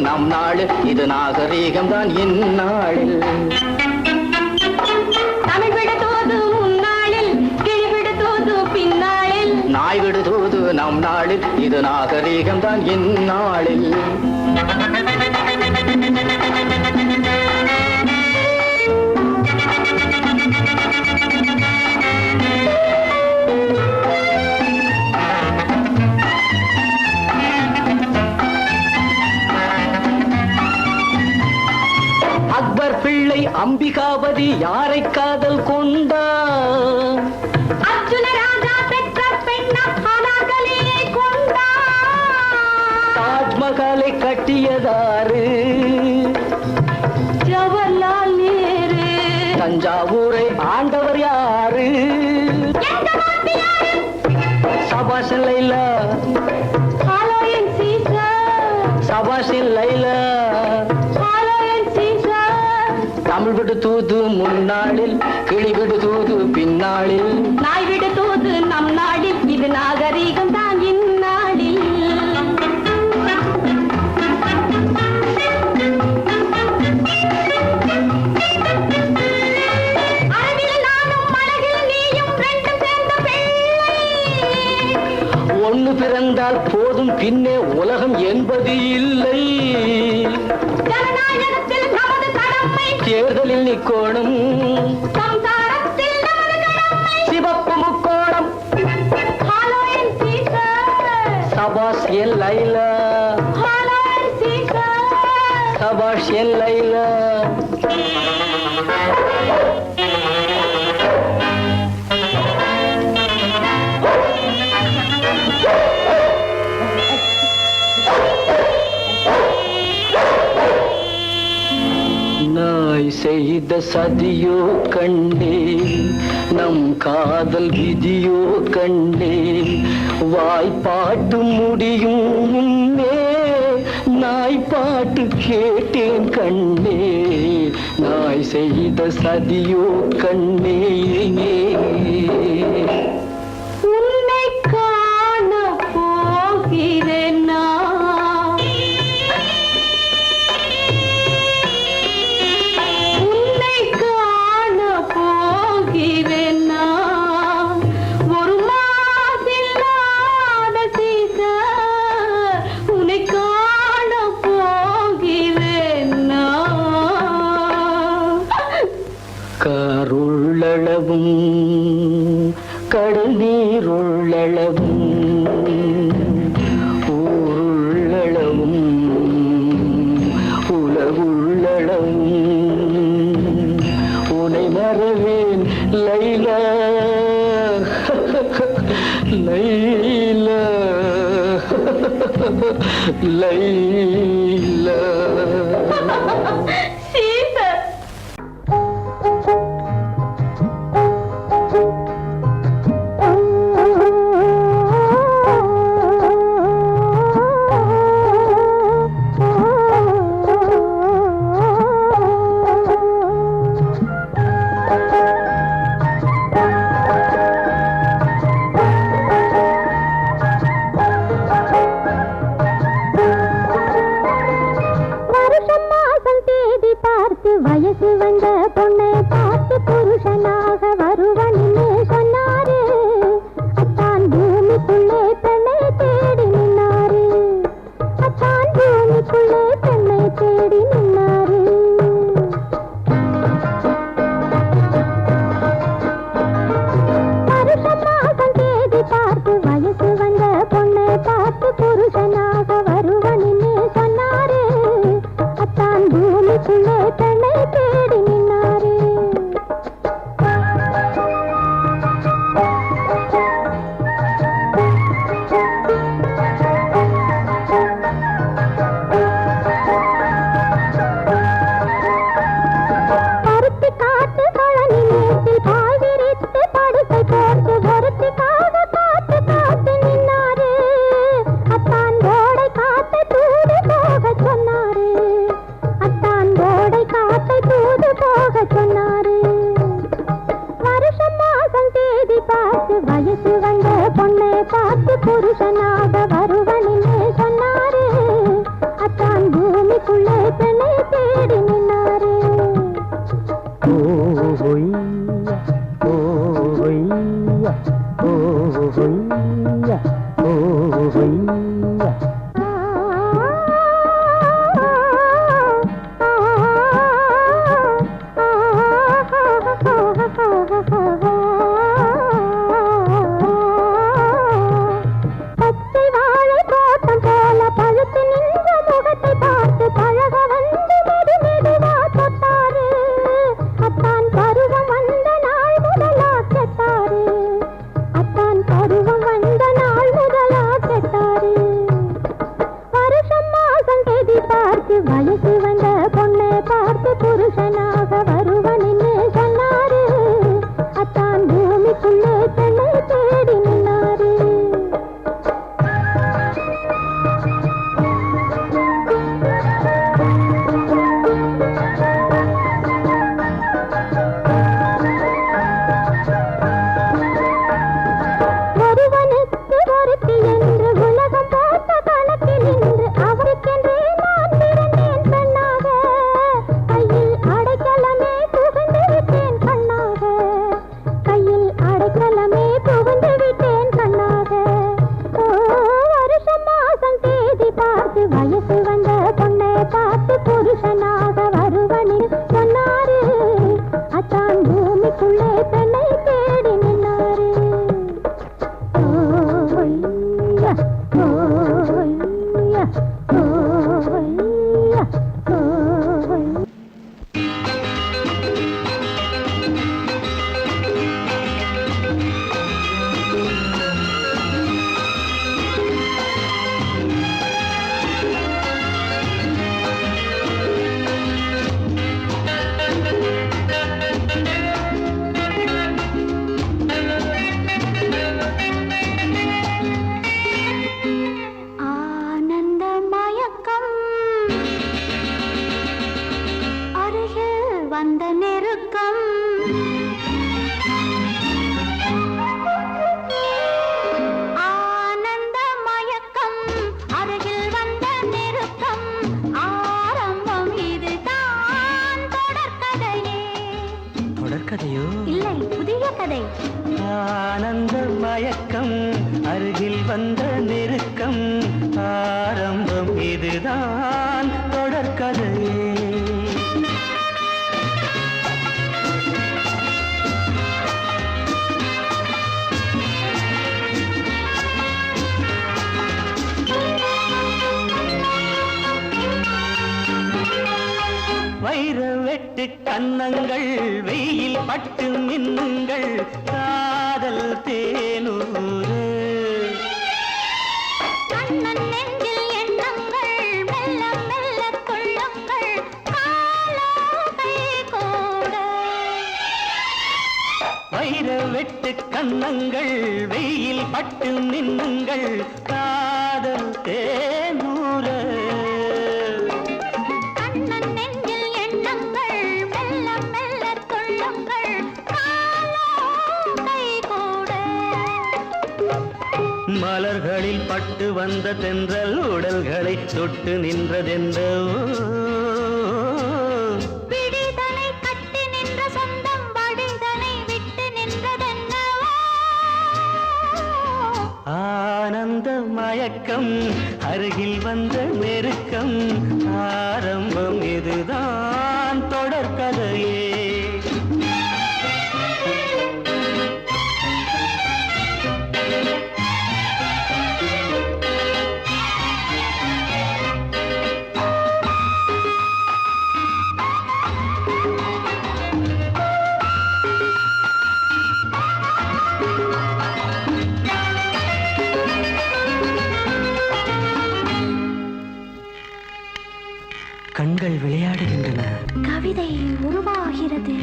நம் நாடு இது நாகரீகம் தான் இந்நாளில் தமிழ் விடு தூது முன்னாளில் கிளி விடு தூது பின்னாளில் நாய் விடு தூது நம் நாளில் இது நாகரீகம் தான் இந்நாளில் அக்பர் பிள்ளை அம்பிகாபதி யாரை காதல் கொண்டார் அர்ஜுன ராஜா பெற்ற பெண்ணாகலே கொண்டார் தாஜ்மஹாலை கட்டியதாரு ஜவஹர்லால் நேரு தஞ்சாவூரை ஆண்டவர் யாரு சபாஷ் லைலா ஹாலோயின் சீசர் சபாஷ் லைலா தமிழ் விடு தூது முன்னாளில் கிளி விடு தூது பின்னாளில் நாய் விடு தூது நம் நாடில் இது நாகரீகம் தான் இந்நாளில் அழகில் நானும் அழகில் நீயும் ரெண்டும் சேர்ந்த பிள்ளை ஒன்று பிறந்தால் போதும் பின்னே உலகம் என்பது இல்லை ஜனநாயகத்தில் நமது கடமை தேர்தலில் நிக்கோணம் சம்சாரத்தில் நமது கடமை சிவப்பு முக்கோணம் ஹாலோயின் சீசர் சபாஷ் என் லைலா ஹாலோயின் சீசர் சபாஷ் என் லைலா நாய் செய்த சதியோ கண்டே நம் காதல் விதியோ கண்டே வாய்ப்பாட்டு முடியும் முன்னே நாய் பாட்டு கேட்டேன் கண்ணே நாய் செய்த சதியோ கண்ணே உன்னை காண போகிறேன் நான் உன்னை காண போகிறேன் நான் ஒரு மாசில்லாத சீசர் உன்னை காண போகிறேன் நான் கருள்ளளவும் கடல் நீருள்ளளவும் ஊருள்ளளவும் உலகுள்ளளவும் உனை மறவேன் லைலா லைலா லைலா சீசர் வயசு வந்த பொண்ணை பார்த்து புருஷனாக வருவன்னு சொன்னாரு அத்தான் பூமிக்குள்ளே பெண்ணை தேடி நின்னாரு அத்தான் பூமிக்குள்ளே பெண்ணை தேடி நின்னாரு வருஷம் மாசம் தேடி பார்த்து வயசு வந்த பொண்ணை பார்த்து புருஷனாக வருவன்னு சொன்னாரு அத்தான் பூமிக்குள்ளே பெண்ணை தேடி நின்னாரு பருத்தி காட்டு கழனி மேட்டில் பாய் விரித்து படுக்கை போட்டு பொருத்திக்காக காத்து காத்து நின்னாரு அத்தான் கோடை காத்து தூது போக சொன்னாரு அத்தான் கோடை காத்தை தூது போக சொன்னாரு வருஷம் மாசம் தேதி பார்த்து வயசு வந்த பொண்ணை பார்த்து புருஷனாக வருவன்னு சொன்னாரு அத்தான் பூமி கன்னங்கள் வெயில் பட்டு மின்னுங்கள் காதல் தேனூறு கண்ணன் நெஞ்சில் எண்ணங்கள் மெல்ல மெல்ல கொள்ளுங்கள் காலோகை கூட வைர வெட்டு கன்னங்கள் வெயில் பட்டு மின்னுங்கள் காதல் தேனூறு மலர்களில் பட்டு வந்த தென்றல் உடல்களை தொட்டு நின்றதென்ற விடிதலை கட்டி நின்ற சொந்தம் வடிதலை விட்டு நின்றதென்ன ஆனந்த மயக்கம் அருகில் வந்த நெருக்கம் ஆரம்பம் இதுதான் தொடர்கதையே கண்கள் விளையாடுகின்றன கவிதை உருவாகிறது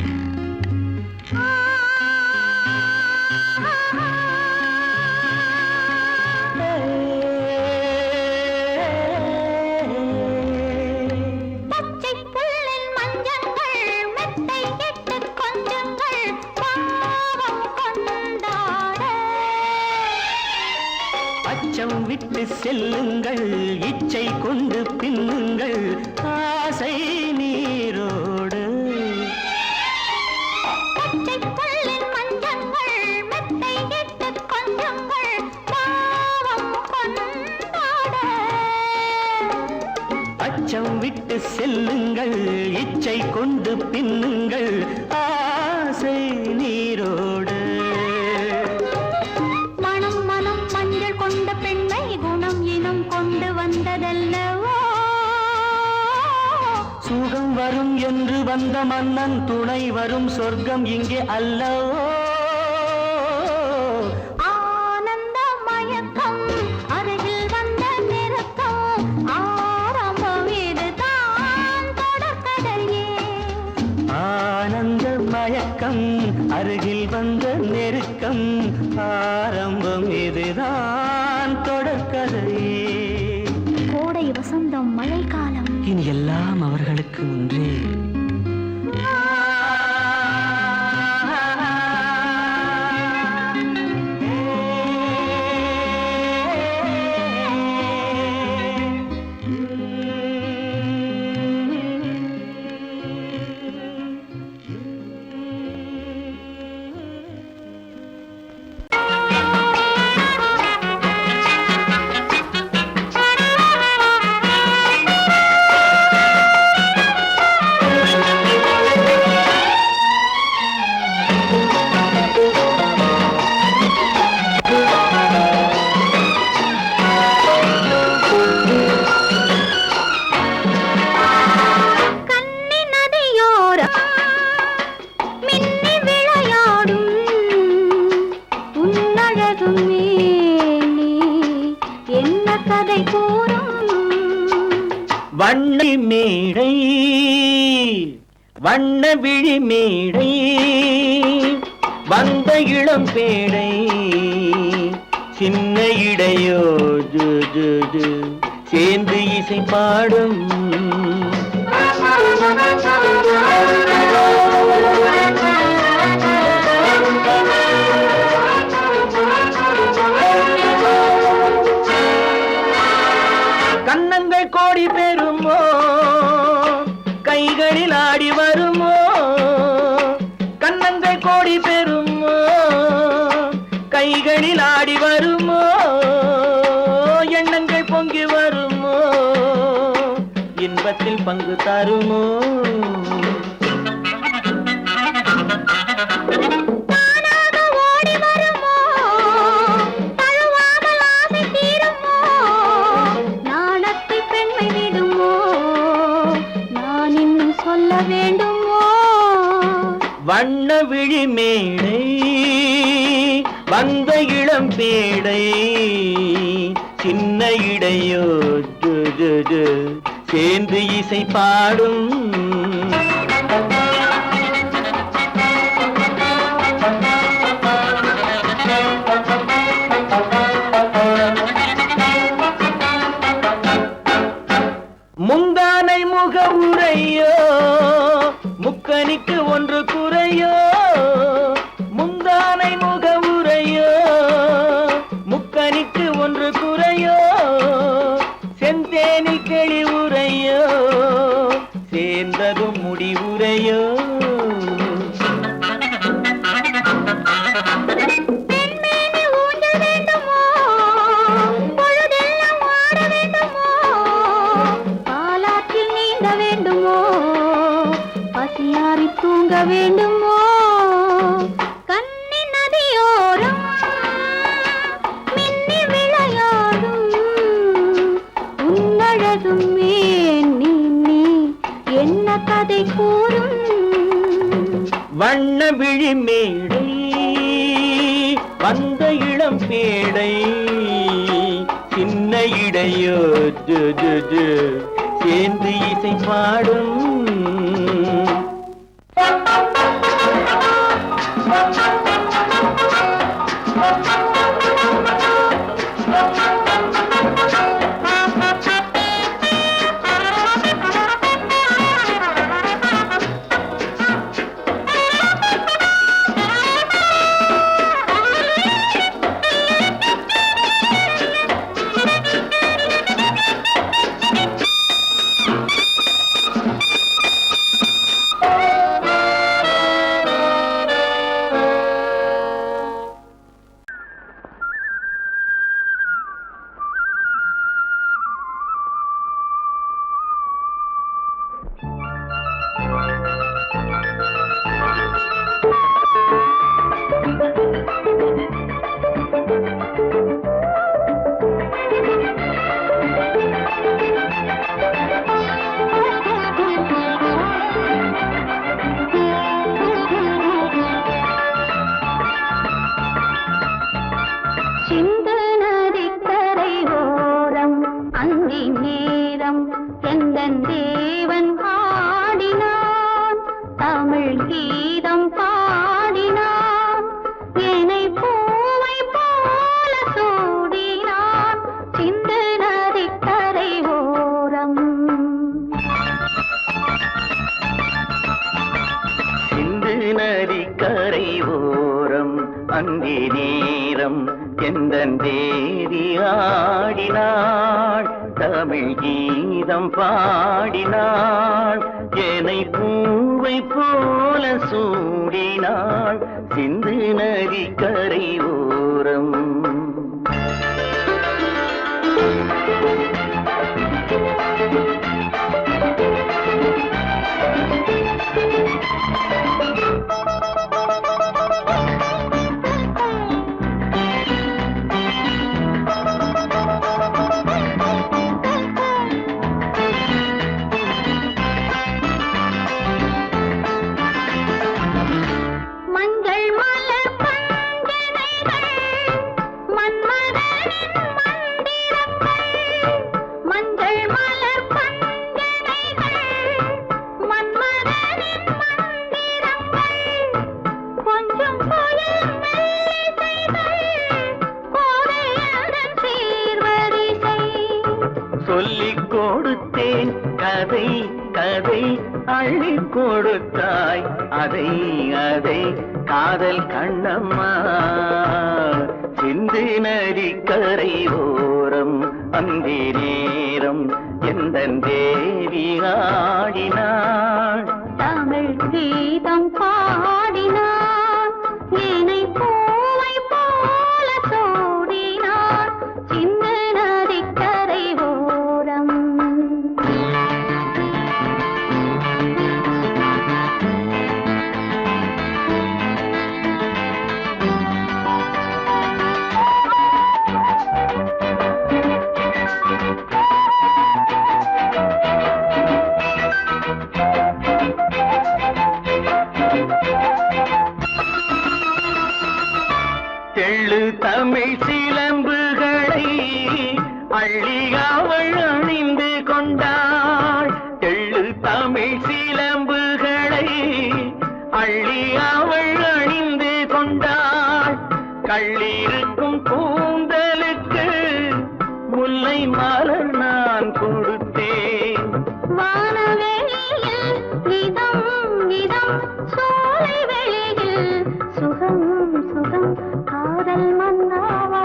பச்சை புல்லில் மஞ்சங்கள் மெத்தை கெட்டு கொஞ்சங்கள் பாவம் கொண்டாட அச்சம் விட்டு செல்லுங்கள் இச்சை கொண்டு பின்னுங்கள் ஆசை நீரோடு பச்சை புல்லின் மஞ்சங்கள் மெத்தை கெட்டு கொஞ்சங்கள் பாவம் கொண்டாட அச்சம் விட்டு செல்லுங்கள், இச்சை கொண்டு பின்னுங்கள், ஆசை நீரோடு. மனம் மனம் மஞ்சள் கொண்ட பெண்ணை குணம் இனம் கொண்டு வந்ததல்லவோ. சுகம் வரும் என்று வந்த மன்னன் துணை வரும் சொர்க்கம் இங்கே அல்லவோ. ஆனந்த மயக்கம் அருகில் வந்த நெருக்கம், ஆரம்பம் இதுதான் தொடர்கதையே. ஆனந்த மயக்கம் அருகில் வந்த நெருக்கம், ஆரம்பம் இதுதான் தொடர்கதையே. கோடை வசந்தம் மழைக்காலம் இனி எல்லாம் அவர்களுக்கு ஒன்றே. வண்ண மேடை வண்ண விழி மேடை வந்த இளம் பேடை சின்ன இடையோ ஜு ஜு ஜு சேர்ந்து இசை பாடும். கன்னங்கள் கோடி பெறுமோ, கைகளில் ஆடி வருமோ. கன்னங்கள் கோடி பெறுமோ, கைகளில் ஆடி வருமோ. எண்ணங்கள் பொங்கி வருமோ, இன்பத்தில் பங்கு தருமோ. வண்ண விழி மேடை வந்த இளம் பேடை சின்ன இடையோ ஜு ஜு ஜு சேர்ந்து இசை பாடும். முந்தானை முக உரையோ, முக்கனிக்கு ஒன்று குறையோ. முந்தானை முக உரையோ, முக்கனிக்கு ஒன்று குறையோ. செந்தேனில் கிளி உரையோ, சேர்ந்ததும் முடிவுரையோ. தூங்க வேண்டுமோ கண்ணி நதியோரம் மின்னி விளையாடும் உன்னழகும் நீ என்ன கதை கூறும். வண்ண விழி மேடை வந்த இளம் பேடை சின்ன இடையோ ஜு ஜு ஜு சேர்ந்து இசை பாடும். அந்தி நேரம் எந்தன் தேவன் ஆடினான் தமிழ் கீதம் பாடினான் என்னை பூவை போல சூடினான் சிந்து நதிக்கரை ஓரம் சிந்து நதிக்கரை ஓரம் அந்தி நேரம் எந்தன் தேவி ஆடினாள் தமிழ் கீதம் பாடினாள் என்னை பூவை போல சூடினாள் சிந்து நதிக்கரை ஓரம் சொல்லிக் கொடுத்தேன் கதை கதை அள்ளி கொடுத்தாய் அதை அதை காதல் கண்ணம்மா சிந்து நதிக்கரை ஓரம் அந்தி நேரம் எந்தன் தேவி ஆடினாள் தமிழ் கீதம் பாடினான் என்னை பூவை போல சூடினான் சிந்து நதிக்கரை ஓரம் தெள்ளு தமிழ் சிலம்புகளை அள்ளி அவள் அணிந்து கொண்டாள் தெள்ளு தமிழ் சிலம்புகளை அள்ளி அவள் அணிந்து கொண்டாள் கள்ளிருக்கும் கூந்தலுக்கு முல்லை மலர் நான் கொடுத்தேன் வானவெளியில் இதம் இதம் சோலை வெளியில் சுகம் சுகம் காதல் மன்னாவா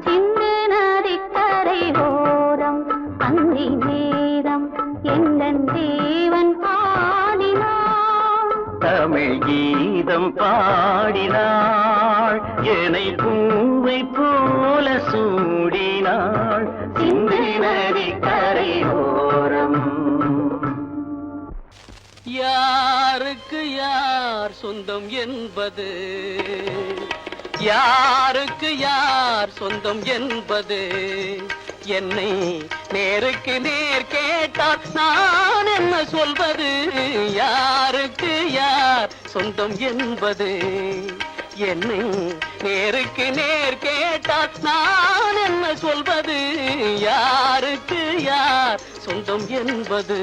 சிந்து நதிக்கரை ஓரம் அந்தி நேரம் எந்தன் தேவன் ஆடினான் தமிழ் கீதம் பாடினாள் என்னை பூவை போல சூடினாள் சிந்து நதிக்கரை ஓரம் யாருக்கு யார் சொந்தம் என்பது யாருக்கு யார் சொந்தம் என்பது என்னை நேருக்கு நேர் கேட்டால் நான் என்ன சொல்வது யாருக்கு யார் சொந்தம் என்பது என்னை நேருக்கு நேர் கேட்டால் நான் என்ன சொல்வது யாருக்கு யார் சொந்தம் என்பது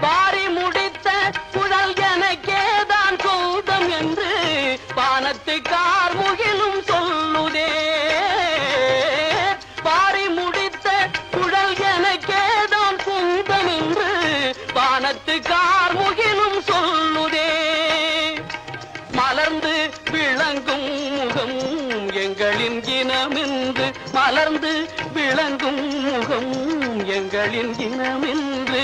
பாரி முடித்த குழல் எனக்கேதான் சொந்தம் என்று பானத்து கார்முகிலும் சொல்லுதே பாரி முடித்த குழல் எனக்கேதான் சொந்தம் என்று பானத்து கார்முகிலும் சொல்லுதே மலர்ந்து விளங்கும் முகம் எங்களின் இனமென்று மலர்ந்து விளங்கும் முகம் எங்களின் இனமென்று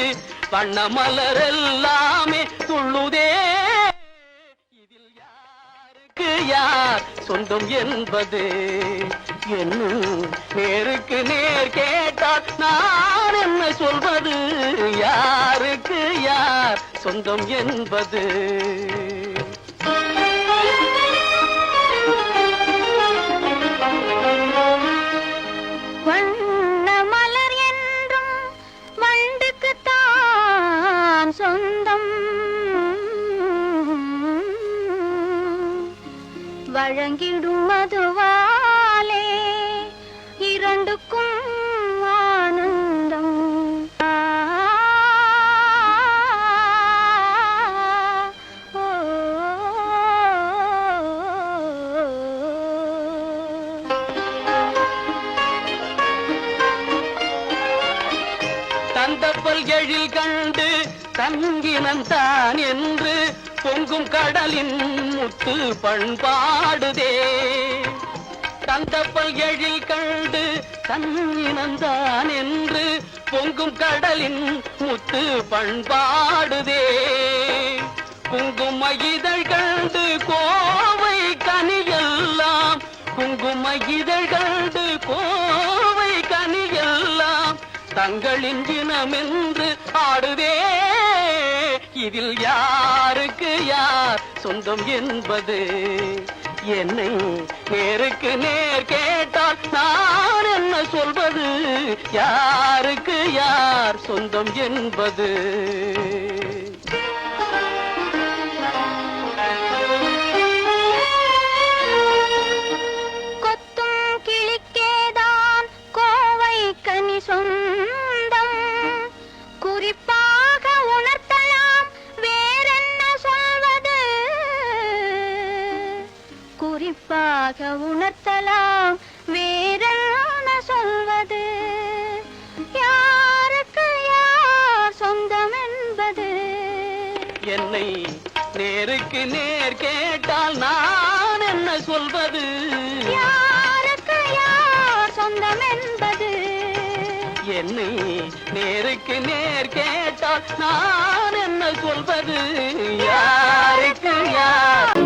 வண்ண மலரெல்லாமே துள்ளுதே இதில் யாருக்கு யார் சொந்தம் என்பது என்னும் நேருக்கு நேர் கேட்டால் நான் என்ன சொல்வது யாருக்கு யார் சொந்தம் என்பது வண்ண கொடுக்கும் ஆனந்தம் தந்தப்பல் எழில் கண்டு தங்கினந்தான் என்று பொங்கும் கடலின் முத்து பண்பாடுதே. தந்தப்பல் எழில் கண்டு தங்கினந்தான் என்று பொங்கும் கடலின் முத்து பண்பாடுதே. குங்கும இதழ் கண்டு கோவை கனியெல்லாம் குங்கும இதழ் கண்டு கோவை கனியெல்லாம் தங்களின் இனமென்று ஆடுதே. இதில் யாருக்கு யார் சொந்தம் என்பது என்னை நேருக்கு நேர் கேட்டால் நான் என்ன சொல்வது? யாருக்கு யார் சொந்தம் என்பது? கொத்தும் கிளிக்கேதான் கோவை கனி சொந்தம் குறிப்பாக உணர்த்தலாம் வேறென்ன சொல்வது? குறிப்பாக உணர்த்தலாம் வேறென்ன சொல்வது? யாருக்கு யார் சொந்தம் என்பது? என்னை நேருக்கு நேர் கேட்டால் நான் என்ன சொல்வது? யாருக்கு யார் சொந்தம் என்பது? என்னை நேருக்கு நேர் கேட்டால் நான் என்ன சொல்வது? யாருக்கு யார்?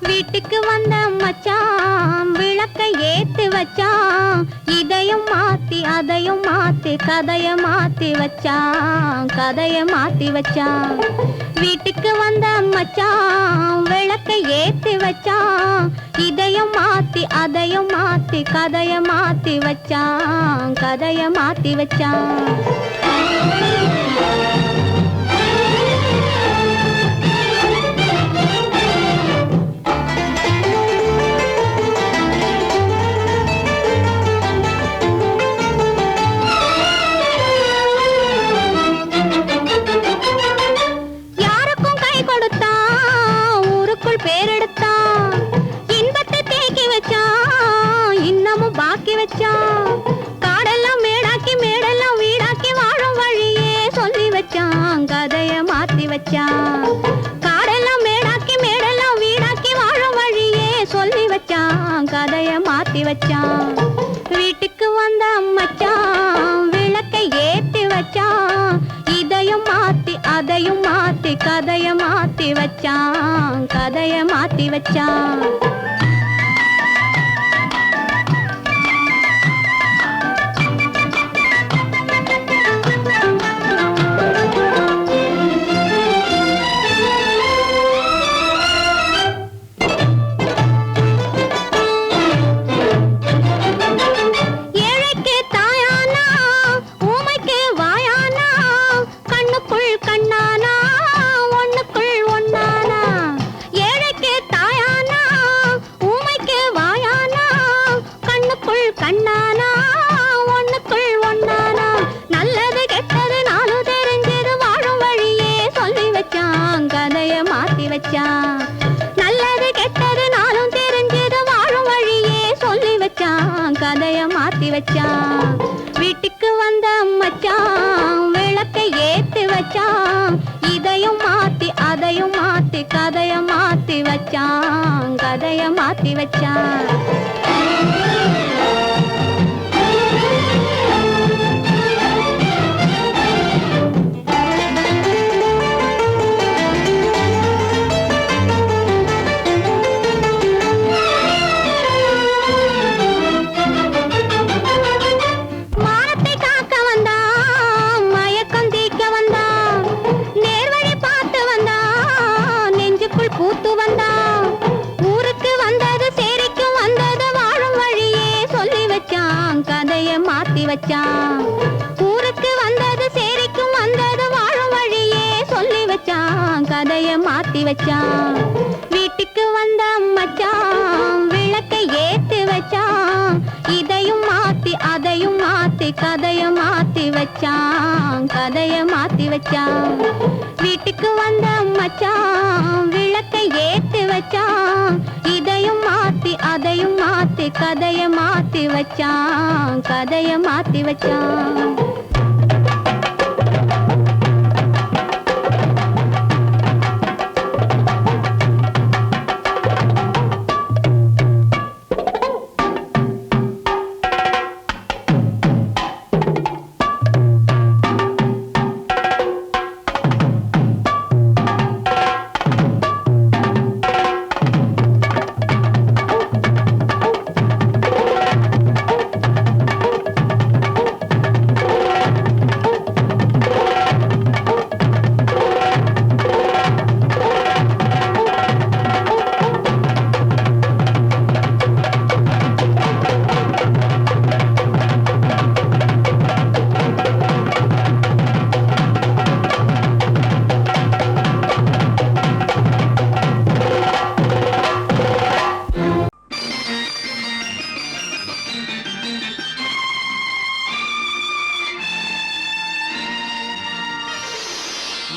வீட்டுக்கு வந்த மச்சான் விளக்கை ஏத்தி வச்சான், இதையும் மாத்தி அதையும் மாத்தி கதைய மாத்தி வச்சான், கதைய மாத்தி வச்சான். வீட்டுக்கு வந்த மச்சான் விளக்கை ஏத்தி வச்சான், இதையும் மாத்தி அதையும் மாத்தி கதைய மாத்தி வச்சான், கதைய மாத்தி வச்சான். காடெல்லாம் மேடாக்கி மேடெல்லாம் வீடாக்கி வாழும் வழியே சொல்லி வச்சான், கதைய மாத்தி வச்சான். காடெல்லாம் மேடாக்கி மேடெல்லாம் வீடாக்கி வாழும் வழியே சொல்லி வச்சான், கதைய மாத்தி வச்சான். வீட்டுக்கு வந்த மச்சான் விளக்கை ஏத்தி வச்சான், இதையும் மாத்தி அதையும் மாத்தி கதைய மாத்தி வச்சான், கதைய மாத்தி வச்சான். நல்லது கெட்டது நாளும் தெரிஞ்சது வாழும் வழியே சொல்லி வச்சான், கதைய மாத்தி வச்சான். வீட்டுக்கு வந்த மச்சான் விளக்கை ஏத்தி வச்சான், இதையும் மாத்தி அதையும் மாத்தி கதைய மாத்தி வச்சான், கதைய மாத்தி வச்சான். மானத்தை காக்க வந்தான், மயக்கம் தீக்க வந்தான், நேர்வழி பார்த்து வச்சான். ஊருக்கு வந்தது சேரிக்கும் வந்தது வாழும் வழியே சொல்லி வச்சான், கதைய மாத்தி வச்சான். வீட்டுக்கு வந்த மச்சான் விளக்கை ஏத்தி வச்சான், இதையும் மாத்தி அதையும் மாத்தி கதைய மாத்தி வச்சான், கதைய மாத்தி வச்சான். வீட்டுக்கு வந்த மச்சான் விளக்கை ஏத்தி வச்சான், இதையும் மாத்தி அதையும் மாத்தி கதைய மாத்தி வச்சான், கதைய மாத்தி வச்சான்.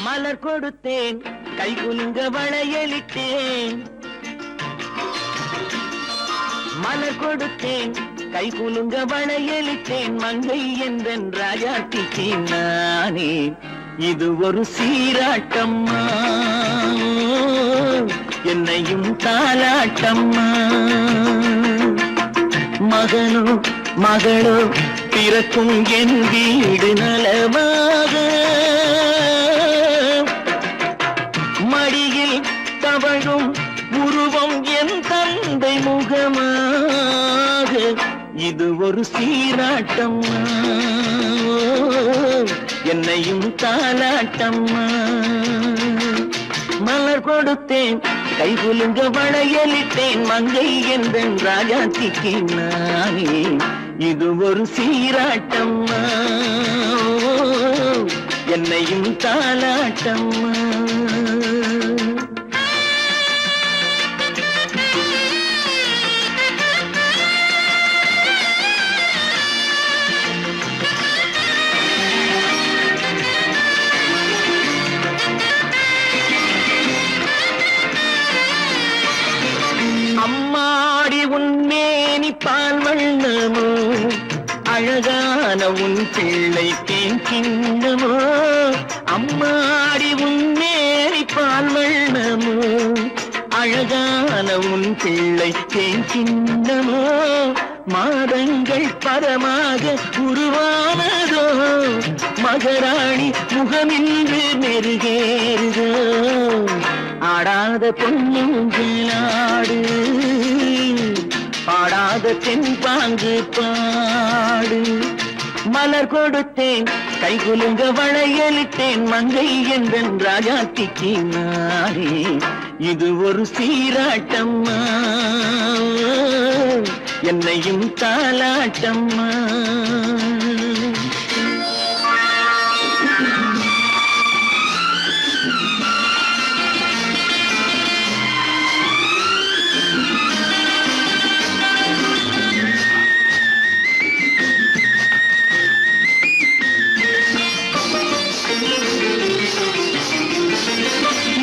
மலர் கொடுத்தேன் கை குலுங்க வளையலிட்டேன், மலர் கொடுத்தேன் கை குலுங்க வளையலிட்டேன், மங்கை என்றன் ராஜாத்திக்கு நானே இது ஒரு சீராட்டம்மா, என்னையும் தாலாட்டம்மா. மகனோ மகளோ பிறக்கும் என் வீடு நலமாக, மடியில் தவழும் உருவம் என் தந்தை முகமாக, இது ஒரு சீராட்டம்மா, என்னையும் தாலாட்டம்மா. மலர் கொடுத்தேன் கை குலுங்க வளையலிட்டேன், மங்கை என்றன் ராஜாத்திக்கு நானே இது ஒரு சீராட்டம்மா, என்னையும் தாலாட்டம்மா. அம்மாடி உன்மேனி பால் வண்ணமோ, அழகான உன் பிள்ளை தேன் கிண்ணமோ, அம்மாடி உன்மேனி பால் வண்ணமோ, அழகான உன் பிள்ளை தேன் கிண்ணமோ, மாதங்கள் பரமாக உருவானதோ, மகராணி முகமின்று மெருகேறுதோ, ஆடாத பொன்னுங்களாடு பாடாத தென்பாங்கு பாடு. மலர் கொடுத்தேன் கை குலுங்க வளையலிட்டேன், மங்கை என்றன் ராஜாத்திக்கு நானே இது ஒரு சீராட்டம்மா, என்னையும் தாலாட்டம்மா.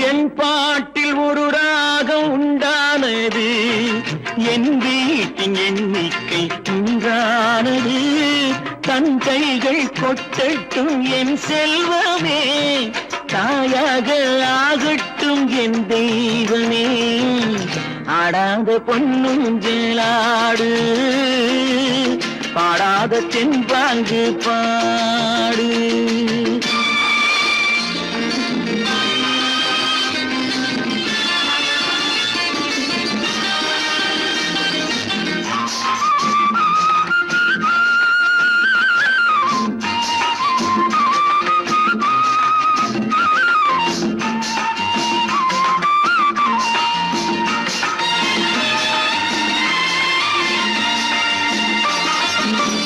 என் பாட்டில் ஒரு ராகம் உண்டானது, என் வீட்டின் எண்ணிக்கை உண்டானது, தன் கைகள் கொட்டட்டும் என் செல்வமே, தாயாக ஆகட்டும் என் தெய்வமே, ஆடாத பொன்னுஞ்சலாடு பாடாத தென்பாங்கு பாடு.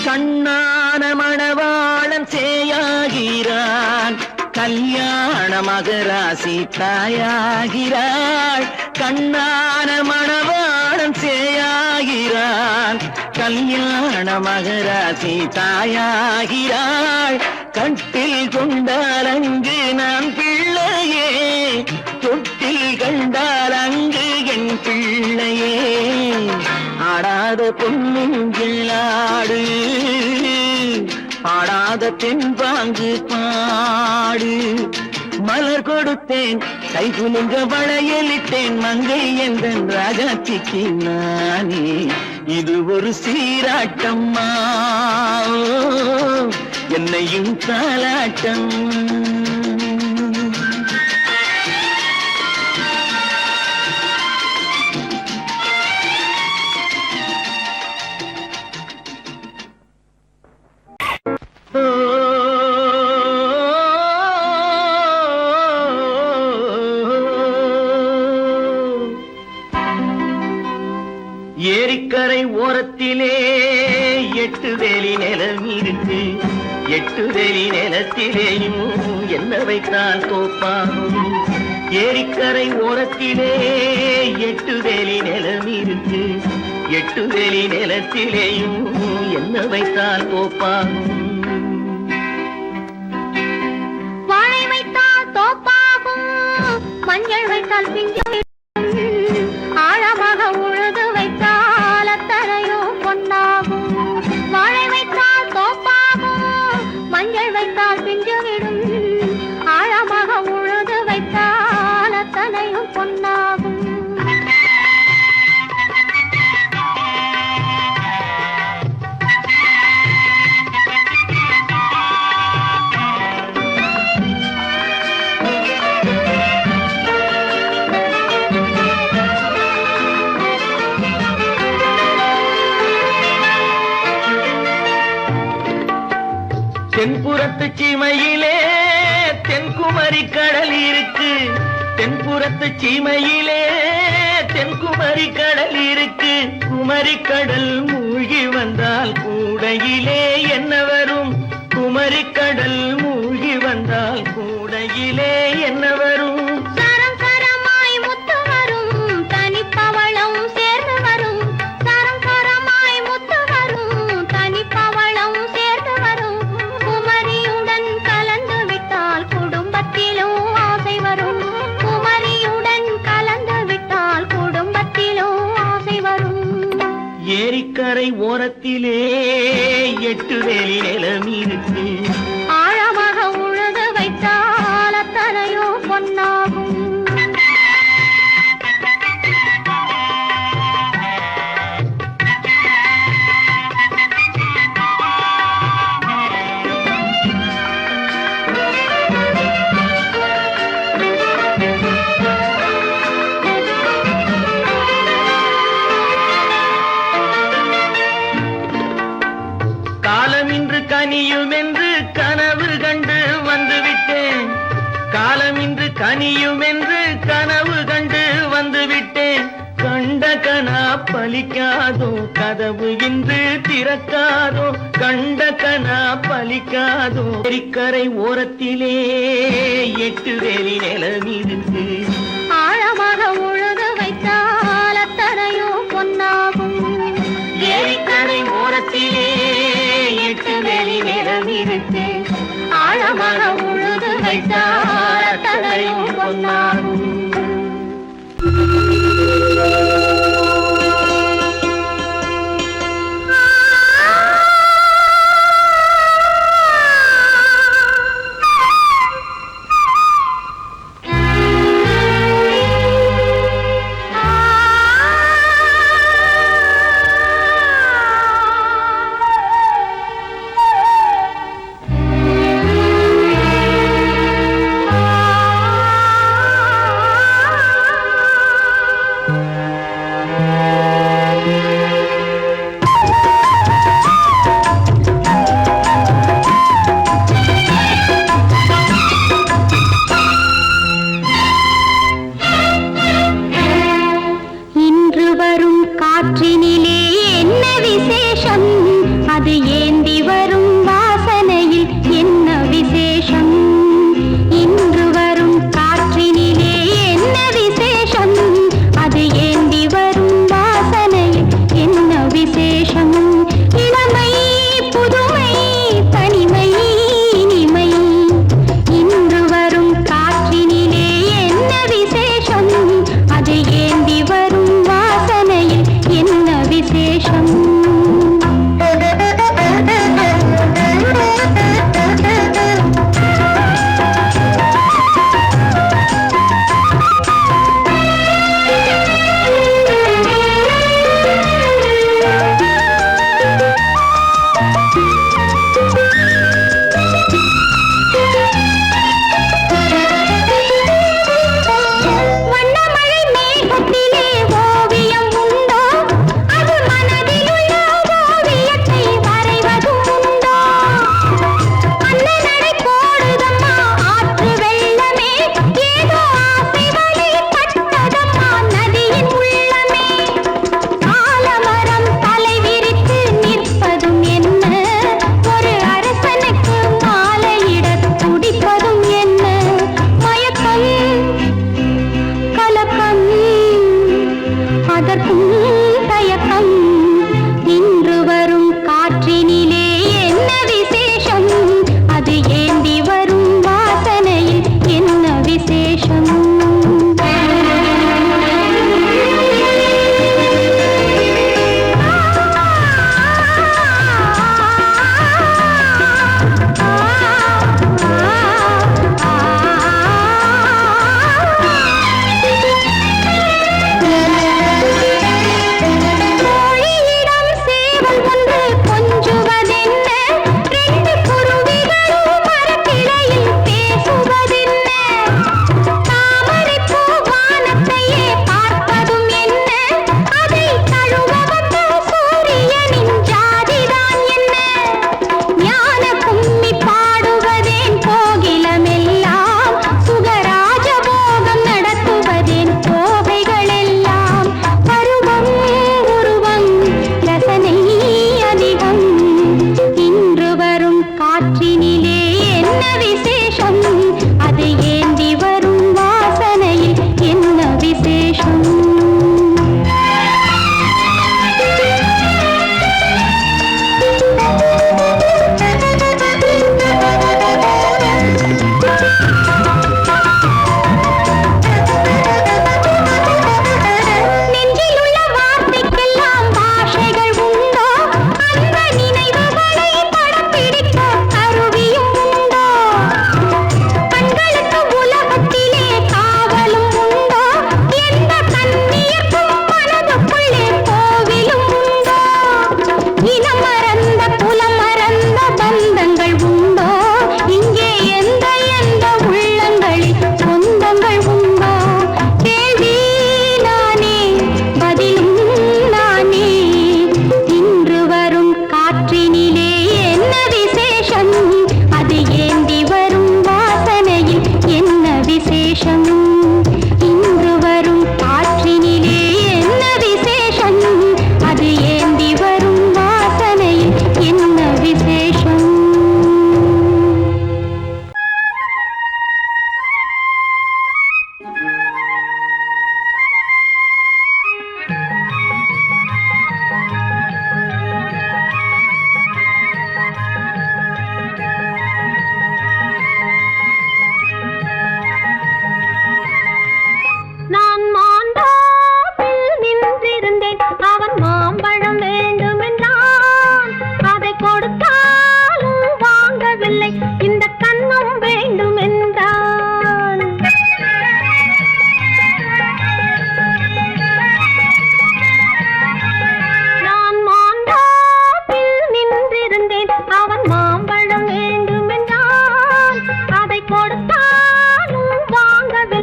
கண்ணான மகராசி தாயாகிறாள், கண்ணான மணவாளன் சேயாகிறான். கல்யாண மகராசி தாயாகிறாள், கட்டில் கொண்டால் அங்கு நான் பிள்ளையே, தொட்டில் கண்டால் அங்கு என் பிள்ளையே. ஆடாத பொன்னுங்கிள்ளாடு, ஆடாத தென்பாங்கு பாடு. மலர் கொடுத்தேன், கை குலுங்க வளையலிட்டேன், மங்கை எந்தன் ராஜாத்திக்கு நானே. இது ஒரு சீராட்டம்மா, என்னையும் தாலாட்டம். ஏரிக்கரை ஓரத்திலே 8 வேலி நிலம் இருக்கு, 8 வேலி நிலத்திலேயும் என்ன வைத்தால் தோப்பாகும். ஏரிக்கரை ஓரத்திலே 8 வேலி நிலம் இருக்கு, 8 வேலி நிலத்திலேயும் என்ன வைத்தால் தோப்பாகும். வாழை வைத்தால் தோப்பாகும், மஞ்சள் வைத்தால் பிஞ்சு, ஆழமாக உழுது வைத்தால் அத்தனையோ பொன்னாகும். வாழை வைத்தால் தோப்பாகும், மஞ்சள் வைத்தால் பிஞ்சுவிடும், ஆழமாக உழுது வைத்தால் அத்தனையும் பொன்னாகும். தென்புறத்து சீமையிலே தென்குமரி கடல் இருக்கு, தென்புறத்து சீமையிலே தென்குமரி கடல் இருக்கு. குமரி கடல் மூழ்கி வந்தால் கூடையிலே என்ன வரும், குமரி கடல் மூழ்கி வந்தால் கூடையிலே என்ன வரும். சரம் சரமாய் முத்து வரும், தனிப்பவளம் சேர்ந்து வரும், சரம் சரமாய் முத்து வரும், தனிப்பவளம் சேர்ந்து வரும். குமரியுடன் கலந்து விட்டால் குடும்பத்திலும் ஆசை வரும், குமரியுடன் கலந்து விட்டால் குடும்பத்திலும் ஆசை வரும். ஏரிக்கரை ஓரத்திலே 8 வேலி நிலம் இருக்கு, ஆழமாக உழுது வைத்தால் அத்தனையோ பொன்னாகும். காலமின்று கனியும் என்று கனவு கண்டு வந்துவிட்டேன், காலமின்று கனியும் என்று கனவு கண்டு வந்துவிட்டேன். கண்ட கனா பலிக்காதோ, கதவு இன்று திறக்காதோ, கண்ட கனா பலிக்காதோ. ஏரிக்கரை ஓரத்திலே 8 வேலி நிலம் இருக்கு, ஆழமாக உழுது வைத்தால் அத்தனையோ பொன்னாகும். ஏரிக்கரை ஓரத்திலே 8 வேலி நிலம் இருக்கு, ஆழமாக உழுது வைத்தால் அத்தனையோ பொன்னாகும்.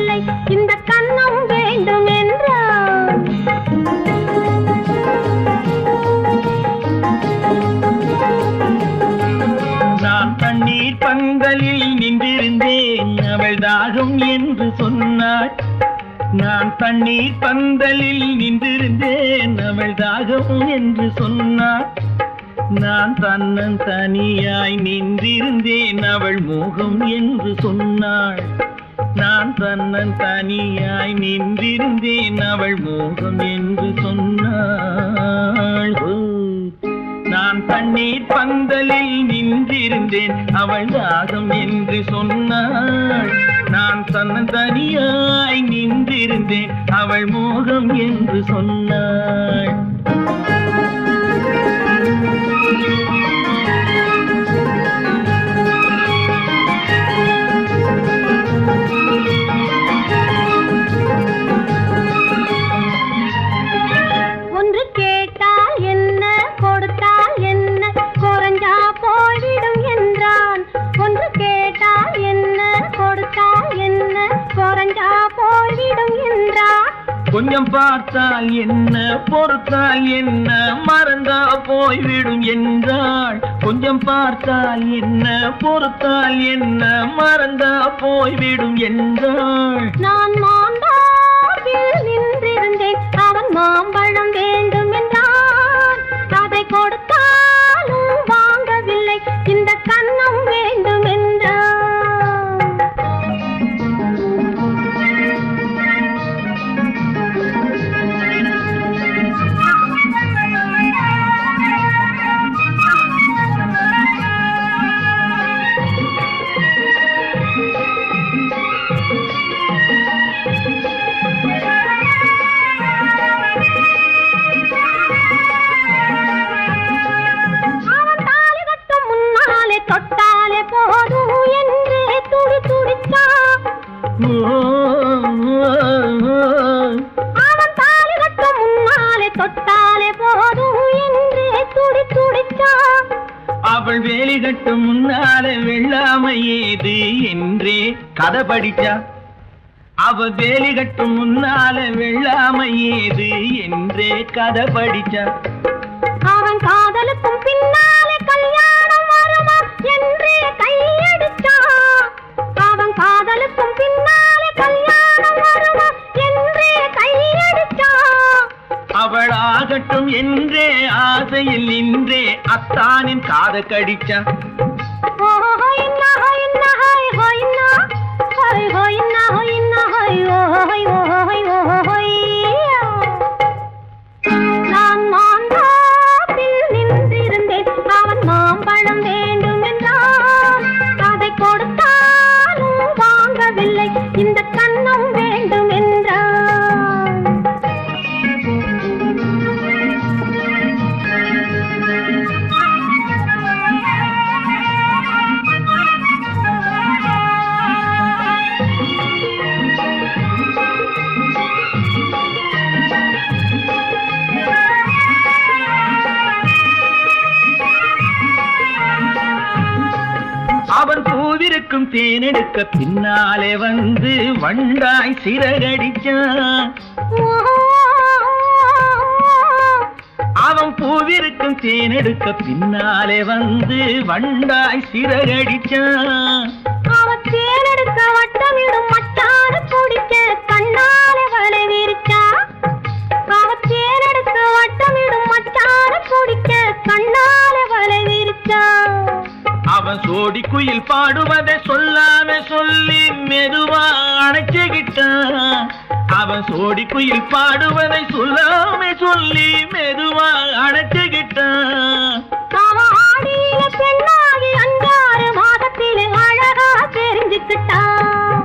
வாங்கவில்லை இந்த கண்ணம் வேண்டும் என்றான். நான் தண்ணீர் பந்தலில் நின்றிருந்தேன் அவள் தாகம் என்று சொன்னாள். நான் தண்ணீர் பந்தலில் நின்றிருந்தேன் அவள் தாகம் என்று சொன்னாள். நான் தன்னன் தனியாய் நின்றிருந்தேன் அவள் மோகம் என்று சொன்னாள். நான் தன்னன் தனியாய் நின்றிருந்தேன் அவள் மோகம் என்று சொன்னாள். நான் தண்ணீர் பந்தலில் நின்றிருந்தேன் அவள் தாகம் என்று சொன்னாள். நான் தன்னன் தனியாய் நின்றிருந்தேன் அவள் மோகம் என்று சொன்னாள். ஒன்று கேட்டால் என்ன கொடுத்தால் என்ன குறைஞ்சா போய்விடும் என்றான். ஒன்று கேட்டால் என்ன கொடுத்தால் என்ன குறைஞ்சா போய்விடும் என்றான். கொஞ்சம் பார்த்தால் என்ன பொறுத்தால் என்ன மறந்தா போய்விடும் என்றாள். கொஞ்சம் பார்த்தால் என்ன பொறுத்தால் என்ன மறந்தா போய்விடும் என்றாள். நான் மாந்தாவில் நின்றிருந்தேன் அவன் மாம்பழம் வேண்டும் என்றான். அதை கொடுத்தாலும் வாங்கவில்லை இந்த கண்ணம் வேண்டும் என்றான். தொட்டாலே போதும் என்றே துடி துடித்தான். அவன் தாலி கட்டும் முன்னாலே தொட்டாலே போதும் என்றே துடி துடித்தான். அவள் வேலி கட்டும் முன்னாலே வெள்ளாமை ஏது என்றே கதை படிச்சா. அவள் வேலி கட்டும் முன்னாலே வெள்ளாமை ஏது என்றே கதை படிச்சா. அவன் காதலுக்கும் பின்னாலே கல்யாணம் வருமா என்றே கையடிச்சான். அவன் காதலுக்கும் பின்னாலே கல்யாணம் வருமா என்றே கையடிச்சான். அவள் ஆகட்டும் என்றே ஆசையில் நின்றே அத்தானின் காத கடிச்சா. நான் மாந்தாப்பில் நின்றிருந்தேன் அவன் மாம்பழம் வேண்டும் என்றான். அதை கொடுத்தாலும் வாங்கவில்லை இந்த கண்ணம் வேண்டும் என்றான். அவன் பூவிருக்கும் தேனெடுக்க பின்னாலே வந்து வண்டாய் சிறகடிச்சான். அவன் பூவிருக்கும் தேனெடுக்க பின்னாலே வந்து வண்டாய் சிறகடிச்சான். அவன் தேனெடுக்க வட்டமிடும் மட்டான குடிக்க கண்ணாலே வலை விரிச்சா. அவன் தேனெடுக்க வட்டமிடும் மட்டான குடிக்க கண்ணாலே வலை விரிச்சா. அவன் சோடி குயில் பாடுவதை சொல்லாம சொல்லி மெதுவா அணைச்சுக்கிட்டான். அவன் சோடி குயில் பாடுவதை சொல்லாம சொல்லி மெதுவா அணைச்சுக்கிட்டான். அவன் ஆடியில பெண்ணாகி 5-6 மாதத்திலே அழகா தெரிஞ்சுக்கிட்டான்.